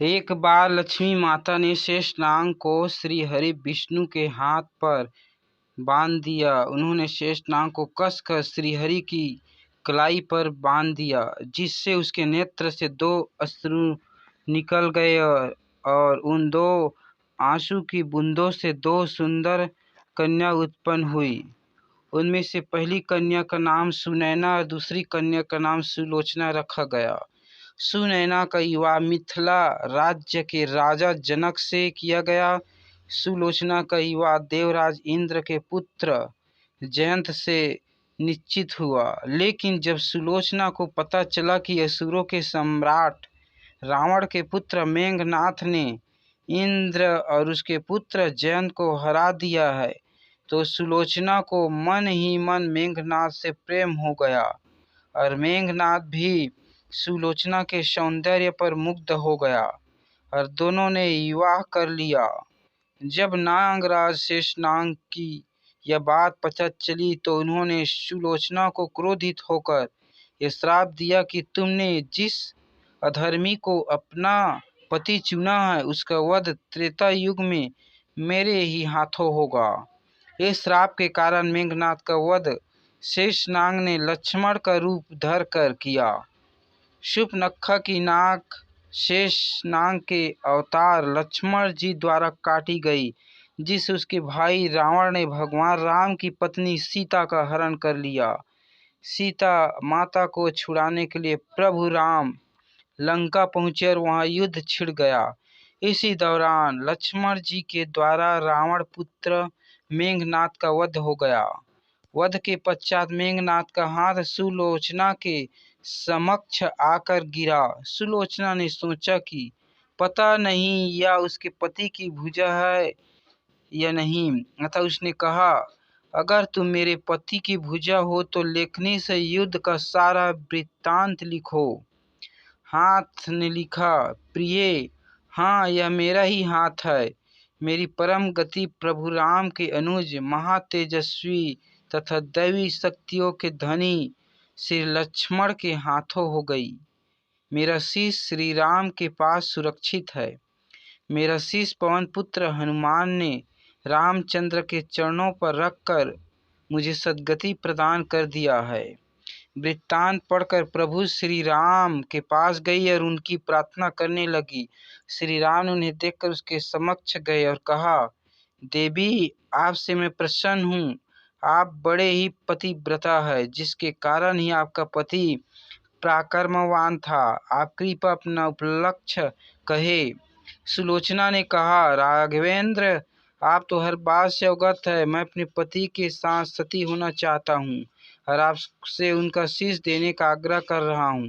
एक बार लक्ष्मी माता ने शेषनाग को श्री हरि विष्णु के हाथ पर बांध दिया। उन्होंने शेषनाग को कसकर श्रीहरि की कलाई पर बांध दिया, जिससे उसके नेत्र से 2 अश्रु निकल गए और उन 2 आंसू की बूंदों से 2 सुंदर कन्या उत्पन्न हुई। उनमें से पहली कन्या का नाम सुनैना और दूसरी कन्या का नाम सुलोचना रखा गया। सुनैना का विवाह मिथिला राज्य के राजा जनक से किया गया। सुलोचना का विवाह देवराज इंद्र के पुत्र जयंत से निश्चित हुआ। लेकिन जब सुलोचना को पता चला कि असुरों के सम्राट रावण के पुत्र मेघनाथ ने इंद्र और उसके पुत्र जयंत को हरा दिया है, तो सुलोचना को मन ही मन मेघनाथ से प्रेम हो गया और मेघनाथ भी सुलोचना के सौंदर्य पर मुग्ध हो गया और दोनों ने विवाह कर लिया। जब नागराज शेषनाग की यह बात पता चली तो उन्होंने सुलोचना को क्रोधित होकर यह श्राप दिया कि तुमने जिस अधर्मी को अपना पति चुना है, उसका वध त्रेता युग में मेरे ही हाथों होगा। इस श्राप के कारण मेघनाथ का वध शेषनाग ने लक्ष्मण का रूप धर कर किया। शूर्पणखा की नाक शेषनाग के अवतार लक्ष्मण जी द्वारा काटी गई, जिससे उसके भाई रावण ने भगवान राम की पत्नी सीता का हरण कर लिया। सीता माता को छुड़ाने के लिए प्रभु राम लंका पहुंचे और वहां युद्ध छिड़ गया। इसी दौरान लक्ष्मण जी के द्वारा रावण पुत्र मेघनाथ का वध हो गया। वध के पश्चात मेघनाथ का हाथ सुलोचना के समक्ष आकर गिरा। सुलोचना ने सोचा कि पता नहीं यह उसके पति की भुजा है या नहीं, अतः उसने कहा, अगर तुम मेरे पति की भुजा हो तो लेखनी से युद्ध का सारा वृत्तांत लिखो। हाथ ने लिखा, प्रिय, हाँ, यह मेरा ही हाथ है। मेरी परम गति प्रभु राम के अनुज महातेजस्वी तथा दैवी शक्तियों के धनी श्री लक्ष्मण के हाथों हो गई। मेरा शीश श्री राम के पास सुरक्षित है। मेरा शीश पवन पुत्र हनुमान ने रामचंद्र के चरणों पर रखकर मुझे सद्गति प्रदान कर दिया है। वृत्तांत पढ़कर प्रभु श्री राम के पास गई और उनकी प्रार्थना करने लगी। श्री राम ने उन्हें देखकर उसके समक्ष गए और कहा, देवी, आपसे मैं प्रसन्न हूँ। आप बड़े ही पतिव्रता है, जिसके कारण ही आपका पति पराक्रमवान था। आप कृपया अपना उपलक्ष्य कहे। सुलोचना ने कहा, राघवेंद्र, आप तो हर बात से अवगत है। मैं अपने पति के साथ सती होना चाहता हूँ और आपसे उनका शीश देने का आग्रह कर रहा हूँ।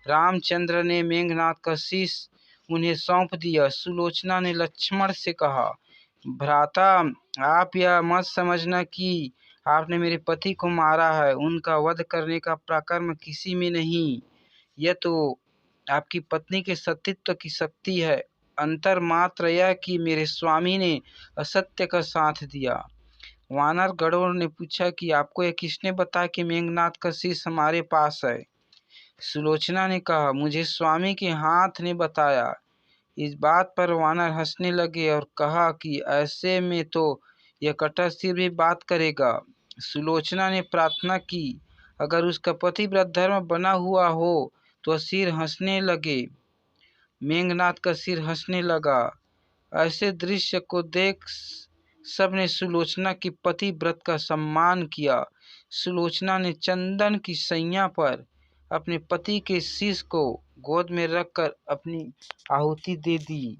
रामचंद्र ने मेघनाथ का शीश उन्हें सौंप दिया। सुलोचना ने लक्ष्मण से कहा, भ्राता, आप यह मत समझना कि आपने मेरे पति को मारा है। उनका वध करने का पराक्रम किसी में नहीं। यह तो आपकी पत्नी के सतीत्व की शक्ति है। अंतर मात्र यह कि मेरे स्वामी ने असत्य का साथ दिया। वानर गरुड़ ने पूछा कि आपको यह किसने बताया कि मेघनाथ का शीश हमारे पास है? सुलोचना ने कहा, मुझे स्वामी के हाथ ने बताया। इस बात पर वानर हंसने लगे और कहा कि ऐसे में तो यह कटा सिर भी बात करेगा। सुलोचना ने प्रार्थना की, अगर उसका पतिव्रत धर्म बना हुआ हो तो सिर हंसने लगे। मेघनाथ का सिर हंसने लगा। ऐसे दृश्य को देख सबने सुलोचना की पतिव्रत का सम्मान किया। सुलोचना ने चंदन की सैया पर अपने पति के शीश को गोद में रखकर अपनी आहुति दे दी।